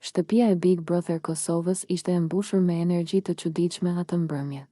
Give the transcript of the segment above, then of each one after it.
Shtëpia e Big Brother Kosovës ishte e mbushur me energji të çuditshme atë mbrëmje.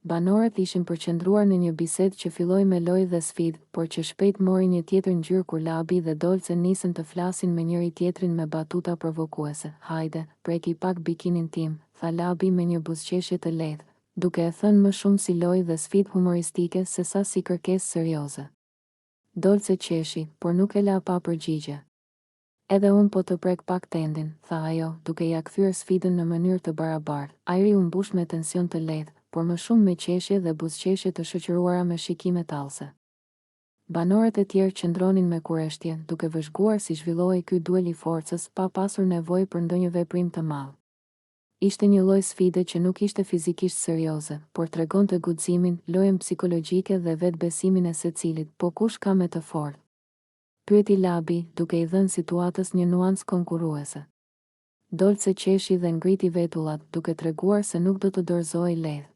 Banorët ishin përqendruar në një bisedë që filloi me lojë dhe sfidë, por që shpejt mori një tjetër ngjyrë kur Labi dhe Dolce nisën të flasin me njëri tjetrin me batuta provokuese. "Hajde, preki pak bikinin tim", tha Labi me një buzëqeshje të lehtë, duke e thënë më shumë si lojë dhe sfidë humoristike se sa si kërkesë serioze. Dolce qeshi, por nuk e la pa përgjigje. "Edhe unë po të prek pak tendin", tha ajo, duke ja kthyer sfidën në mënyrë të barabartë. Ajri u mbush me tension të lehtë, por më shumë me qeshje dhe buzëqeshje të shoqëruara me shikime tallëse. Banorët e tjerë qëndronin me kurreshtje, duke vëzhguar si zhvillohej ky duel i forcës, pa pasur nevojë për ndonjë veprim të madh. Ishte një lloj sfide që nuk ishte fizikisht serioze, por tregonte guximin, lojën psikologjike dhe vetbesimin e secilit. "Po kush ka më të fortë?" pyeti Labi, duke i dhënë situatës një nuancë konkurruese. Dolce qeshi dhe ngriti vetullat, duke treguar se nuk do të dorëzohej lehtë.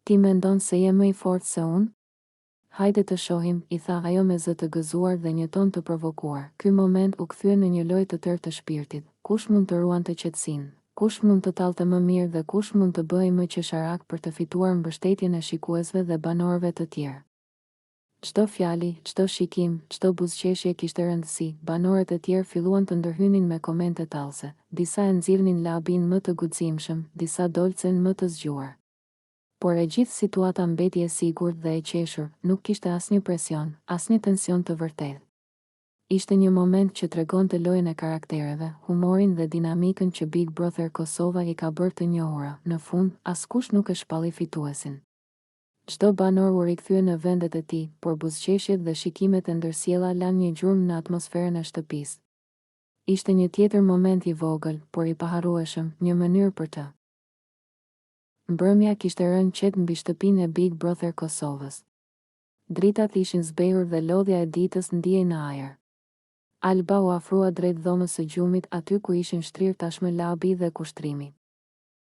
"Ti mendon se je më i fortë se unë? Hajde të shohim", i tha ajo me zë të gëzuar dhe një ton të provokuar. Ky moment u kthye në një lojë të tërë të shpirtit. Kush mund të ruante qetësinë? Kush mund të tallte më mirë dhe kush mund të bëhej më qesharak për të fituar mbështetjen e shikuesve dhe banorëve të tjerë? Çdo fjali, çdo shikim, çdo buzëqeshje kishte rëndësi. Banorët e tjerë filluan të ndërhynin me komente tallëse. Disa e nxirrnin Labin më të guximshëm, disa Dolcen më të zgjuar. Por e gjithë situata mbeti e sigurt dhe e qeshur, nuk kishte asnjë presion, asnjë tension të vërtetë. Ishte një moment që tregonte lojën e karaktereve, humorin dhe dinamikën që Big Brother Kosova i ka bërë të njohura. Në fund, askush nuk e shpalli fituesin. Çdo banor u rikthye në vendet e tij, por buzëqeshjet dhe shikimet e ndërsjella lanë një gjurmë në atmosferën e shtëpisë. Ishte një tjetër moment i vogël, por i paharrueshëm, një mënyrë për të. Mbrëmja kishte rënë qetë mbi shtëpinë e Big Brother Kosovës. Dritat ishin zbehur dhe lodhja e ditës ndihej në ajër. Alba u afrua drejt dhomës së gjumit, aty ku ishin shtrirë tashmë Labi dhe kushtrimi.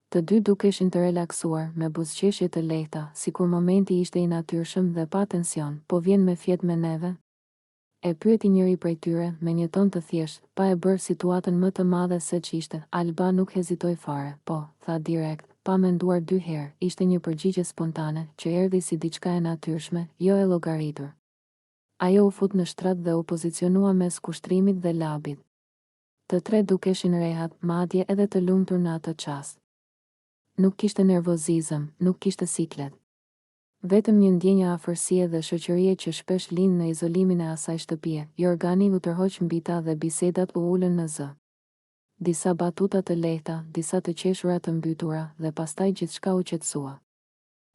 Të dy dukeshin të relaksuar, me buzëqeshje të lehta, sikur momenti ishte i natyrshëm dhe pa tension. "Po vjen me fjet me neve?" e pyeti njëri prej tyre, me një ton të thjeshtë, pa e bërë situatën më të madhe se ç'ishte. Alba nuk hezitoi fare. "Po", tha direkt, pa menduar dy herë. Ishte një përgjigje spontane, që erdhi si diçka e natyrshme, jo e llogaritur. Ajo u fut në shtrat dhe u pozicionua mes kushtrimit dhe Labit. Të tre dukeshin rehat, madje edhe të lumtur në atë çast. Nuk kishte nervozizëm, nuk kishte siklet. Vetëm një ndjenjë afërsie dhe shoqërie që shpesh lind në izolimin e asaj shtëpie. Jorgani u tërhoq mbi ta dhe bisedat u ulën në zë. Disa batuta të lehta, disa të qeshura të mbytura, dhe pastaj gjithçka u qetësua.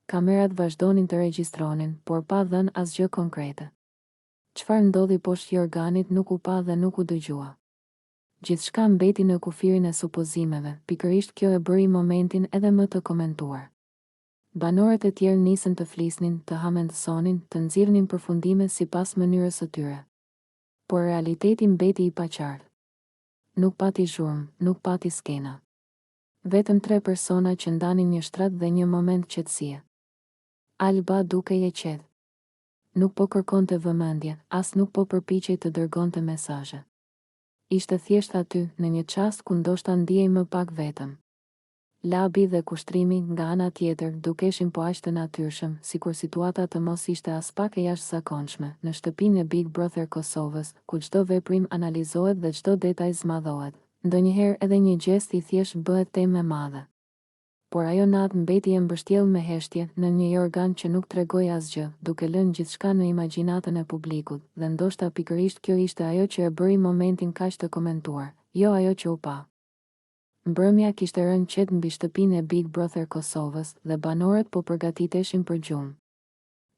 Kamerat vazhdonin të regjistronin, por pa dhënë asgjë konkrete. Çfarë ndodhi poshtë Jorganit nuk u pa dhe nuk u dëgjua. Gjithçka mbeti në kufirin e supozimeve, pikërisht kjo e bëri momentin edhe më të komentuar. Banorët e tjerë nisën të flisnin, të hamendësonin, të nxirrnin përfundime sipas mënyrës së tyre. Por realiteti mbeti i paqartë. Nuk pati zhurmë, nuk pati skena. Vetëm tre persona që ndanin një shtrat dhe një moment qetësie. Alba dukej e qetë. Nuk po kërkonte vëmendje, as nuk po përpiqej të dërgonte mesazhe. Ishte thjesht aty, në një çast ku ndoshta ndihej më pak vetëm. Labi dhe kushtrimi, nga ana tjetër, dukeshin po aq të natyrshëm, sikur situata të mos ishte as pak e jashtëzakonshme. Në shtëpinë e Big Brother Kosovës, ku çdo veprim analizohet dhe çdo detaj zmadhohet, ndonjëherë edhe një gjest i thjesht bëhet temë e madhe. Por ajo natë mbeti e mbështjellë me heshtje, në një Jorgan që nuk tregoi asgjë, duke lënë gjithçka në imagjinatën e publikut, dhe ndoshta pikërisht kjo ishte ajo që e bëri momentin kaq të komentuar, jo ajo që u pa. Mbrëmja kishte rënë qetë mbi shtëpinë e Big Brother Kosovës dhe banorët po përgatiteshin për gjumë.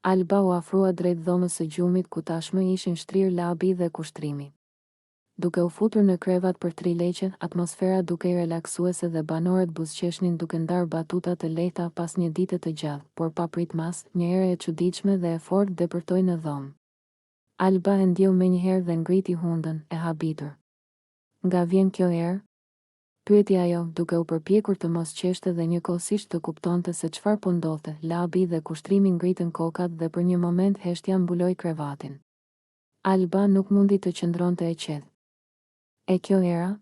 Alba u afrua drejt dhomës së gjumit ku tashmë ishin shtrirë Labi dhe kushtrimi. Duke u futur në krevat për trileqe, atmosfera dukej relaksuese dhe banorët buzëqeshnin duke ndarë batuta të lehta pas një dite të gjatë, por pa pritmas, një erë e çuditshme dhe e fortë depërtoi në dhomë. Alba e ndjeu menjëherë dhe ngriti hundën, e habitur. "Nga vjen kjo erë?" pyeti ajo, duke u përpjekur të mos qeshte dhe njëkohësisht të kuptonte se çfarë po ndodhte. Labi dhe kushtrimi ngritën kokat dhe për një moment heshtja mbuloi krevatin. Alba nuk mundi të qëndronte e qetë. "E kjo era?"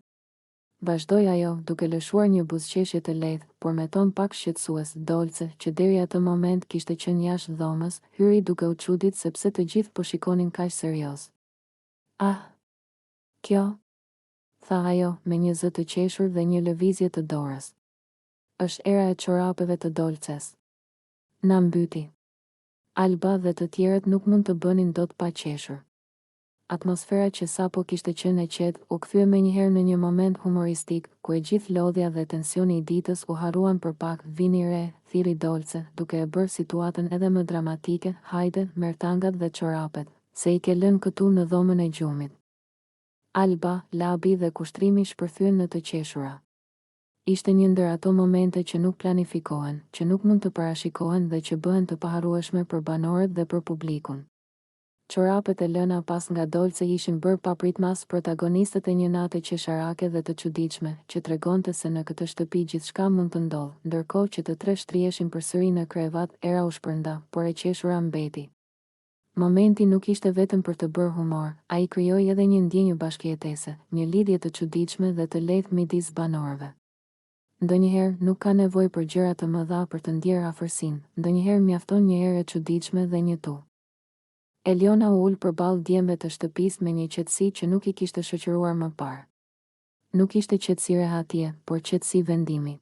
Vazhdoi ajo, duke lëshuar një buzëqeshje të lehtë, por me ton pak shqetësues. Dolce, që deri atë moment kishte qenë jashtë dhomës, hyri duke u çudit sepse të gjithë po shikonin kaq serioz. Ah, kjo, tha ajo, me një zë të qeshur dhe një lëvizje të dorës. Është era e çorapeve të Dolces. Na mbyti. Alba dhe të tjerët nuk mund të bënin dot pa qeshur. Atmosfera që sapo kishte qenë e qetë u kthye menjëherë në një moment humoristik, ku e gjithë lodhja dhe tensioni i ditës u harruan për pak. Vini re, thiri Dolce, duke e bërë situatën edhe më dramatike. Hajde, merr tangat dhe çorapet, se i ke lënë këtu në dhomën e gjumit. Alba, labi dhe kushtrimi shpërthyen në të qeshura. Ishte një ndër ato momente që nuk planifikohen, që nuk mund të parashikohen dhe që bëhen të paharrueshme për banorët dhe për publikun. Çorapet e lëna pas nga Dolce ishin bërë papritmas protagonistët e një nate qesharake dhe të çuditshme, që tregonte se në këtë shtëpi gjithçka mund të ndodhë. Ndërkohë që të tre shtriheshin përsëri në krevat, era u shpërnda, por e qeshura mbeti. Momenti nuk ishte vetëm për të bërë humor, ai krijoi edhe një ndjenjë bashkëjetese, një lidhje të çuditshme dhe të lehtë midis banorëve. Ndonjëherë nuk ka nevojë për gjëra të mëdha për të ndjerë afërsinë, ndonjëherë mjafton një erë e çuditshme dhe një tu. Eliona u ul përballë djemve të shtëpisë me një qetësi që nuk i kishte shoqëruar më parë. Nuk ishte qetësi rehatje, por qetësi vendimi.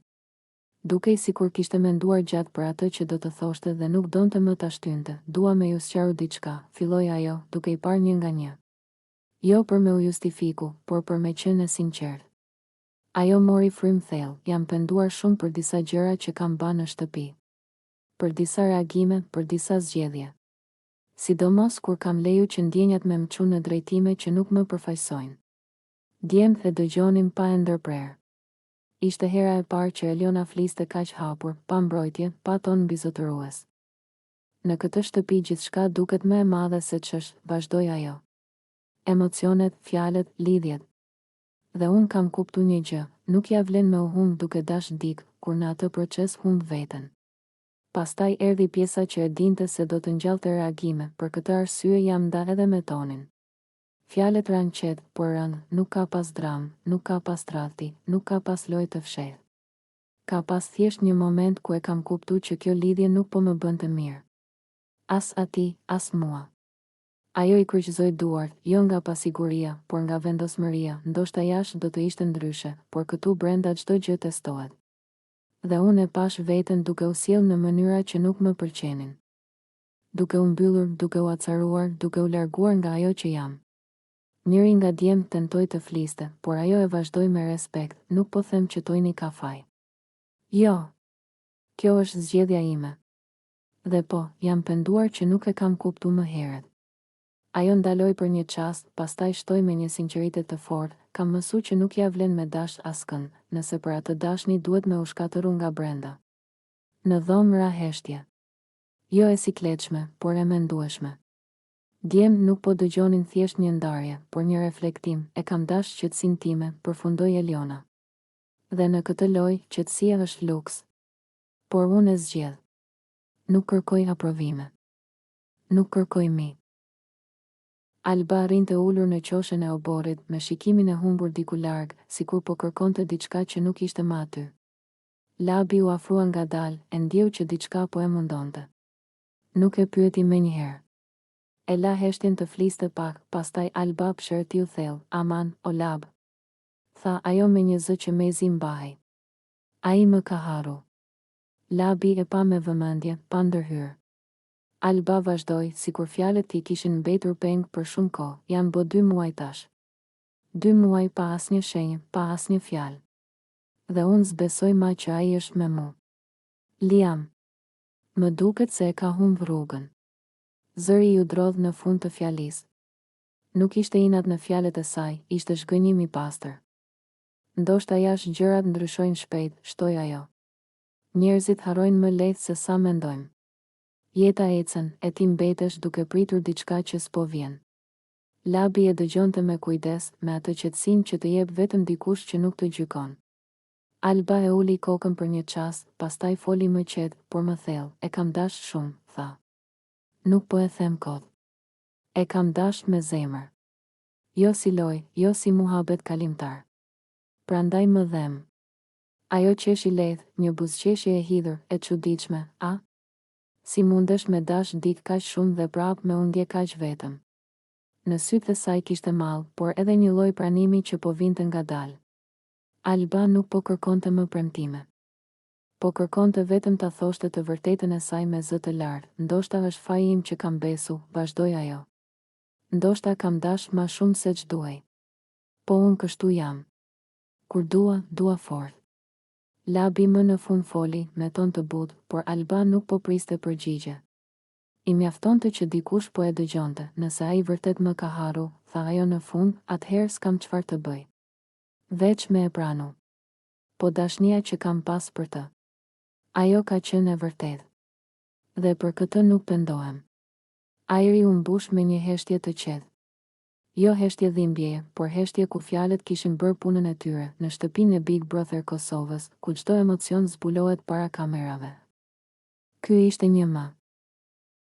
Dukej sikur kishte menduar gjatë për atë që do të thoshte dhe nuk donte më ta shtynte. Dua me ju sqaru diçka, filloi ajo, duke i parë një nga një. Jo për me u justifiku, por për me qenë e sinqertë. Ajo mori frym thellë, jam penduar shumë për disa gjëra që kam ba në shtëpi. Për disa reagime, për disa zgjedhje. Sidomos kur kam leju që ndjenjat me më çun në drejtime që nuk më përfaqësojnë. Djemtë e dëgjonin pa e ndërprerë. Ishte hera e parë që Eliona fliste kaq hapur, pa mbrojtje, pa ton mbizotërues. Në këtë shtëpi gjithçka duket më e madhe se ç'është, vazhdoi ajo. Emocionet, fjalët, lidhjet. Dhe unë kam kuptuar një gjë, nuk ja vlen me u humb duke dash dik, kur në atë proces humb veten. Pastaj erdhi pjesa që e dinte se do të ngjallte reagime, për këtë arsye jam nda edhe me tonin. Fjalët ranë qetë, por rënë, nuk ka pas dramë, nuk ka pas tradhti, nuk ka pas lojë të fshehtë. Ka pas thjesht një moment ku e kam kuptuar që kjo lidhje nuk po më bënte mirë. As ati, as mua. Ajo i kryqëzoi duart, jo nga pasiguria, por nga vendosmëria. Ndoshta jashtë do të ishte ndryshe, por këtu brenda çdo gjë testohet. Dhe unë e pash veten duke u sjellë në mënyra që nuk më pëlqenin. Duke u mbyllur, duke u acaruar, duke u larguar nga ajo që jam. Njëri nga djemt tentoi të fliste, por ajo e vazhdoi me respekt, nuk po them që tojni ka faj. Jo, kjo është zgjedhja ime. Dhe po, jam penduar që nuk e kam kuptuar më herët. Ajo ndaloi për një çast, pastaj shtoi me një sinqeritet të fortë, kam mësuar që nuk ja vlen me dash askën, nëse për atë dashni duhet me u shkatëru nga brenda. Në dhomë ra heshtje. Jo e sikletshme, por e mendueshme. Djemt nuk po dëgjonin thjesht një ndarje, por një reflektim, e kam dash qetësinë time, përfundoi Eliona. Dhe në këtë lojë, qetësia është luks. Por unë e zgjedh. Nuk kërkoj aprovime. Nuk kërkoj mi. Alba rinte ulur në qoshen e oborrit, me shikimin e humbur diku larg, sikur po kërkonte diçka që nuk ishte më aty. Labi u afrua ngadalë, e ndjeu që diçka po e mundonte. Nuk e pyeti menjëherë. E la heshtjen të fliste pak, pastaj Alba pshërti u thellë, aman, o lab. Tha ajo me një zë që mezi mbahej. Ai më ka harru. Labi e pa me vëmendje, pa ndërhyrë. Alba vazhdoi, sikur fjalët ti kishin mbetur peng për shumë kohë, janë bë 2 muaj tash. 2 muaj pa asnjë shenjë, pa asnjë fjalë. Dhe unë zbesoj ma që ai është me mu. Liam. Më duket se e ka humb rrugën. Zëri ju drodh në fund të fjalisë. Nuk ishte inat në fjalët e saj, ishte zhgënjim i pastër. Ndoshta jashtë gjërat ndryshojnë shpejt, shtoi ajo. Njerëzit harrojnë më lehtë se sa mendojmë. Jeta ecën, e ti mbetesh duke pritur diçka që s'po vjen. Labi e dëgjonte me kujdes, me atë qetësinë që të jep vetëm dikush që nuk të gjykon. Alba e uli kokën për një çast, pastaj foli më qetë, por më thellë, e kam dash shumë, tha. Nuk po e them kot. E kam dash me zemër. Jo si loj, jo si muhabet kalimtar. prandaj më dhem. Ajo qeshi lehtë, një buzëqeshje e hidhur, e çuditshme, a? Si mundesh me dash dik kaq shumë dhe prap me undje kaq vetëm? Në sytë e saj kishte mall, por edhe një lloj pranimi që po vinte ngadalë. Alba nuk po kërkonte më premtime. Po kërkonte vetëm ta thoshte të vërtetën e saj me zë të lartë. Ndoshta është faji im që kam besu, vazhdoi ajo. Ndoshta kam dash ma shumë se ç'duaj. Po unë kështu jam. Kur dua fort. Labi më në fund foli, me ton të butë, por Alba nuk po priste përgjigje. I mjaftonte që dikush po e dëgjonte, nëse ai vërtet më ka harru, tha ajo në fund, atëherë s'kam çfarë të bëj. Veç me e pranu. Po dashnia që kam pas për të. Ajo ka qenë e vërtetë. Dhe për këtë nuk pendohem. Ajri u mbush me një heshtje të qetë. Jo heshtje dhimbjeje, por heshtje ku fjalët kishin bërë punën e tyre, në shtëpinë e Big Brother Kosovës, ku çdo emocion zbulohet para kamerave. Ky ishte një